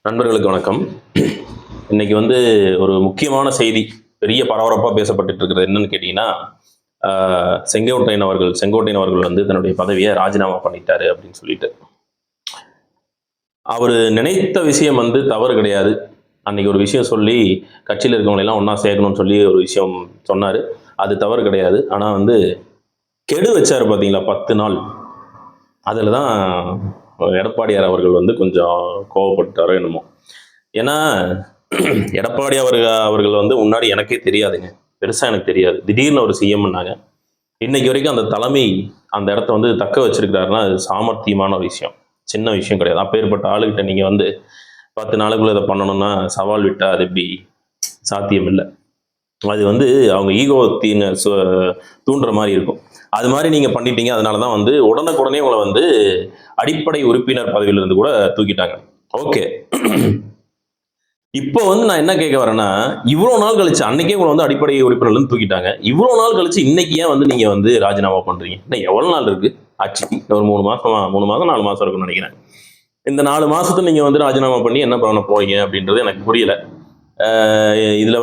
நண்பர்களுக்கு வணக்கம். இன்னைக்கு ஒரு முக்கியமான செய்தி பெரிய பரபரப்பாக பேசப்பட்டு இருக்கிறது என்னன்னு கேட்டீங்கன்னா, செங்கோட்டையன் அவர்கள் தன்னுடைய பதவியை ராஜினாமா பண்ணிட்டாரு அப்படின்னு சொல்லிட்டு. அவர் நினைத்த விஷயம் தவறு கிடையாது. அன்னைக்கு ஒரு விஷயம் சொல்லி கட்சியில் இருக்கவங்க எல்லாம் ஒன்றா சேர்க்கணும்னு சொல்லி ஒரு விஷயம் சொன்னார். அது தவறு கிடையாது. ஆனால் கெடு வச்சார் பார்த்தீங்களா 10 நாள். அதில் தான் எடப்பாடியார் அவர்கள் கொஞ்சம் கோவப்பட்டாரோ என்னமோ. ஏன்னா எடப்பாடி அவர்கள் முன்னாடி எனக்கே தெரியாதுங்க, பெருசாக எனக்கு தெரியாது. திடீர்னு ஒரு சிஎம்னாங்க. இன்னைக்கு வரைக்கும் அந்த தலைமை அந்த இடத்த தக்க வச்சிருக்கிறாருன்னா அது சாமர்த்தியமான ஒரு விஷயம், சின்ன விஷயம் கிடையாது. அப்பேற்பட்ட ஆளுகிட்ட நீங்கள் 10 நாளுக்குள்ள இதை பண்ணணும்னா சவால் விட்டால் அது எப்படி சாத்தியம் இல்லை. அது அவங்க ஈகோ தூண்டுற மாதிரி இருக்கும். அது மாதிரி நீங்கள் பண்ணிட்டீங்க. அதனால தான் உடனுக்குடனே உங்களை அடிப்படை உறுப்பினர் பதவியிலிருந்து கூட தூக்கிட்டாங்க. ஓகே, இப்போ நான் என்ன கேட்க வரேன்னா, இவ்வளோ நாள் கழிச்சு அன்னைக்கே உங்களை அடிப்படை உறுப்பினர்லேருந்து தூக்கிட்டாங்க. இவ்வளோ நாள் கழிச்சு இன்னைக்கு ஏன் நீங்கள் ராஜினாமா பண்ணுறீங்க? இன்னும் எவ்வளோ நாள் இருக்கு ஆட்சிக்கு? ஒரு 3 மாதம் 4 மாதம் இருக்குன்னு நினைக்கிறேன். இந்த 4 மாசத்துல நீங்கள் ராஜினாமா பண்ணி என்ன பண்ண போறீங்க அப்படின்றது எனக்கு புரியல. இதில்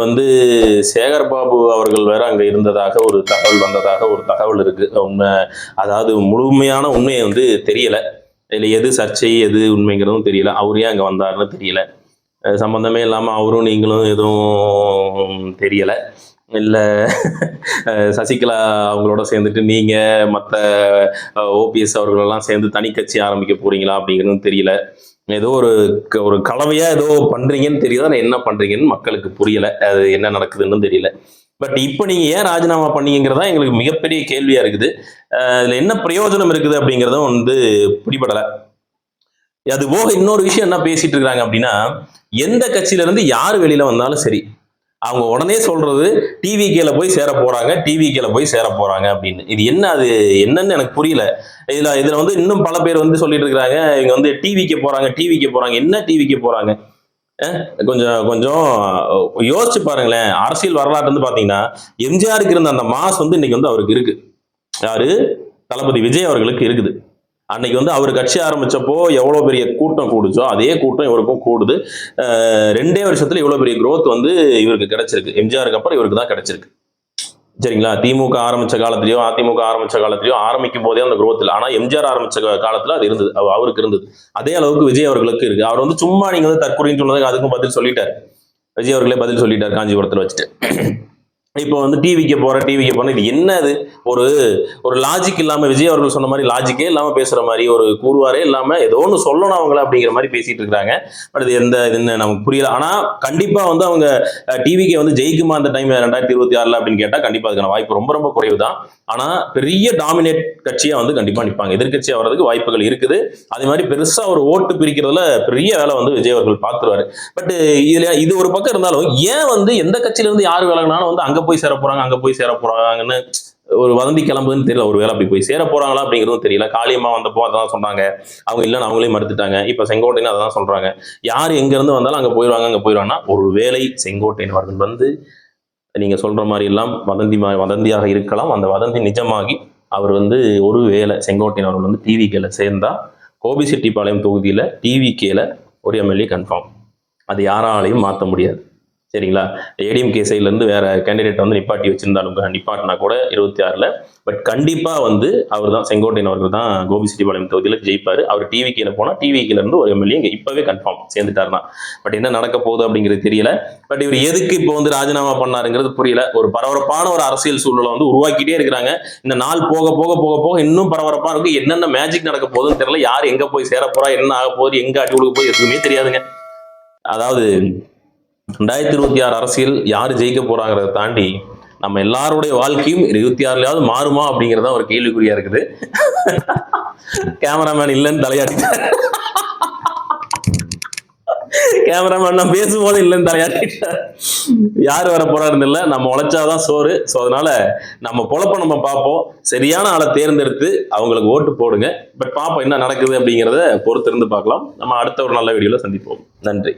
சேகர் பாபு அவர்கள் வேற அங்கே இருந்ததாக ஒரு தகவல் வந்ததாக ஒரு தகவல் இருக்கு. உண்மை, அதாவது முழுமையான உண்மையை தெரியல. இதில் எது சர்ச்சை எது உண்மைங்கிறதும் தெரியல. அவர் ஏன் அங்கே வந்தாருன்னு தெரியல. சம்பந்தமே இல்லாமல் அவரும் நீங்களும் எதுவும் தெரியலை. இல்லை சசிகலா அவங்களோட சேர்ந்துட்டு நீங்கள் மற்ற ஓபிஎஸ் அவர்களெல்லாம் சேர்ந்து தனி கட்சி ஆரம்பிக்க போறீங்களா அப்படிங்கிறதும் தெரியல. ஏதோ ஒரு கலவையாக ஏதோ பண்ணுறீங்கன்னு தெரியுது. ஆனால் என்ன பண்ணுறீங்கன்னு மக்களுக்கு புரியலை. அது என்ன நடக்குதுன்னு தெரியல. பட் இப்போ நீங்கள் ஏன் ராஜினாமா பண்ணீங்கிறதா எங்களுக்கு மிகப்பெரிய கேள்வியாக இருக்குது. அதில் என்ன பிரயோஜனம் இருக்குது அப்படிங்கிறதும் பிடிபடலை. அது போக இன்னொரு விஷயம் என்ன பேசிட்டு இருக்காங்க அப்படின்னா, எந்த கட்சியில இருந்து யார் வெளியில வந்தாலும் சரி, அவங்க உடனே சொல்றது டிவிகேல போய் சேர போறாங்க அப்படின்னு. இது என்ன, அது என்னன்னு எனக்கு புரியல. இதுல இன்னும் பல பேர் சொல்லிட்டு இருக்காங்க, இவங்க டிவிக்கு போறாங்க. என்ன டிவிக்கு போறாங்க? கொஞ்சம் யோசிச்சு பாருங்களேன். அரசியல் வரலாற்று பாத்தீங்கன்னா, எம்ஜிஆருக்கு இருந்த அந்த மாஸ் இன்னைக்கு அவருக்கு இருக்கு. யாரு? தளபதி விஜய் அவர்களுக்கு இருக்குது. அன்னைக்கு அவர் கட்சி ஆரம்பிச்சப்போ எவ்வளோ பெரிய கூட்டம் கூடுச்சோ அதே கூட்டம் இவருக்கும் கூடுது. 2 வருஷத்துல இவ்வளோ பெரிய growth இவருக்கு கிடைச்சிருக்கு. எம்ஜிஆருக்கு அப்புறம் இவருக்கு தான் கிடைச்சிருக்கு. சரிங்களா? திமுக ஆரம்பிச்ச காலத்திலயோ அதிமுக ஆரம்பிச்ச காலத்திலயோ ஆரம்பிக்கும் போதே அந்த growth இல்லை. ஆனா எம்ஜிஆர் ஆரம்பிச்ச காலத்துல அது இருந்தது, அவருக்கு இருந்தது. அதே அளவுக்கு விஜய் அவர்களுக்கு இருக்கு. அவர் சும்மா நீங்க தற்கொலைன்னு சொன்னதுக்கு அதுக்கும் பதில் சொல்லிட்டாரு. விஜய் அவர்களே பதில் சொல்லிட்டாரு காஞ்சிபுரத்தில் வச்சுட்டு. இப்போ டிவிக்கு போறேன் இது என்னது? ஒரு லாஜிக் இல்லாம, விஜய் அவர்கள் சொன்ன மாதிரி லாஜிக்கே இல்லாம பேசுற மாதிரி, ஒரு கூறுவாரே இல்லாம ஏதோ ஒன்று சொல்லணும் அவங்கள அப்படிங்கிற மாதிரி பேசிட்டு இருக்காங்க. பட் இது இதுன்னு நமக்கு புரியல. ஆனா கண்டிப்பா அவங்க டிவிக்கு ஜெயிக்குமா அந்த டைம் 2026 அப்படின்னு கேட்டா கண்டிப்பா அதுக்கான வாய்ப்பு ரொம்ப ரொம்ப குறைவு தான். ஆனா பெரிய டாமினேட் கட்சியா கண்டிப்பா நிற்பாங்க. எதிர்கட்சியா வர்றதுக்கு வாய்ப்புகள் இருக்குது. அதே மாதிரி பெருசா ஒரு ஓட்டு பிரிக்கிறதுல பெரிய வேலை விஜய் அவர்கள் பார்த்துருவாரு. பட் இதுல இது ஒரு பக்கம் இருந்தாலும் ஏன் எந்த கட்சியில இருந்து யார் விலகினாலும் அங்க போய் சேர போறாங்கன்னு ஒரு வதந்தி கிளம்புதுன்னு தெரியல. ஒரு வேலை அப்படி போய் சேர போறாங்களா அப்படிங்கிறதும் தெரியல. காளியம்மா வந்தப்போ அதான் சொன்னாங்க, அவங்க இல்லைன்னு அவங்களே மறுத்துட்டாங்க. இப்ப செங்கோட்டையன் அதான் சொல்றாங்க, யார் எங்க இருந்து வந்தாலும் அங்க போயிடுவாங்கன்னா ஒரு வேளை செங்கோட்டையன் அவர்கள் நீங்க சொல்ற மாதிரி எல்லாம் வதந்தியாக இருக்கலாம். அந்த வதந்தி நிஜமாகி அவர் ஒரு வேளை செங்கோட்டையன் அவர்கள் டிவிகேல சேர்ந்தா கோபிச்செட்டிப்பாளையம் தொகுதியில டிவிகேல ஒரு எம்எல்ஏ கன்ஃபார்ம். அது யாராலையும் மாற்ற முடியாது. சரிங்களா? ஏடிஎம்கே சைட்லேருந்து வேற கேண்டிடேட் நிப்பாட்டி வச்சிருந்தாலும் நிப்பாட்டினா கூட 26ல், பட் கண்டிப்பா அவர் தான் செங்கோட்டையன் அவர்கள் தான் கோபிச்செட்டிப்பாளையம் தொகுதியில் ஜெயிப்பாரு. அவர் டிவிகேல போனா டிவிகேல இருந்து ஒரு எம்எல்ஏ இங்க இப்பவே கன்ஃபார்ம் சேர்ந்துட்டாருனா. பட் என்ன நடக்க போகுது அப்படிங்கிறது தெரியல. பட் இவர் எதுக்கு இப்போ ராஜினாமா பண்ணாருங்கிறது புரியல. ஒரு பரபரப்பான ஒரு அரசியல் சூழலை உருவாக்கிட்டே இருக்கிறாங்க. இந்த நாள் போக போக போக போக இன்னும் பரபரப்பா இருக்கு. என்னென்ன மேஜிக் நடக்க போகுதுன்னு தெரியல. யார் எங்க போய் சேர போறா, என்ன ஆக போகுது, எங்க அடி கொடுக்க போகுது எதுவுமே தெரியாதுங்க. அதாவது 2026 அரசியல் யாரு ஜெயிக்க போறாங்கிறத தாண்டி நம்ம எல்லாருடைய வாழ்க்கையும் 26லயாவது மாறுமா அப்படிங்கிறதா ஒரு கேள்விக்குறியா இருக்குது. கேமராமேன் இல்லைன்னு தலையாட்டிட்டார். கேமராமேன் நான் பேசும்போது இல்லைன்னு தலையாட்டிட்டார். யார் வர போறாருன்னு இல்லை, நம்ம உழைச்சாதான் சோறு. ஸோ அதனால நம்ம பொழப்ப நம்ம பார்ப்போம். சரியான ஆளை தேர்ந்தெடுத்து அவங்களுக்கு ஓட்டு போடுங்க. பட் பார்ப்போம் என்ன நடக்குது அப்படிங்கிறத பொறுத்திருந்து பார்க்கலாம். நம்ம அடுத்த ஒரு நல்ல வீடியோல சந்திப்போம். நன்றி.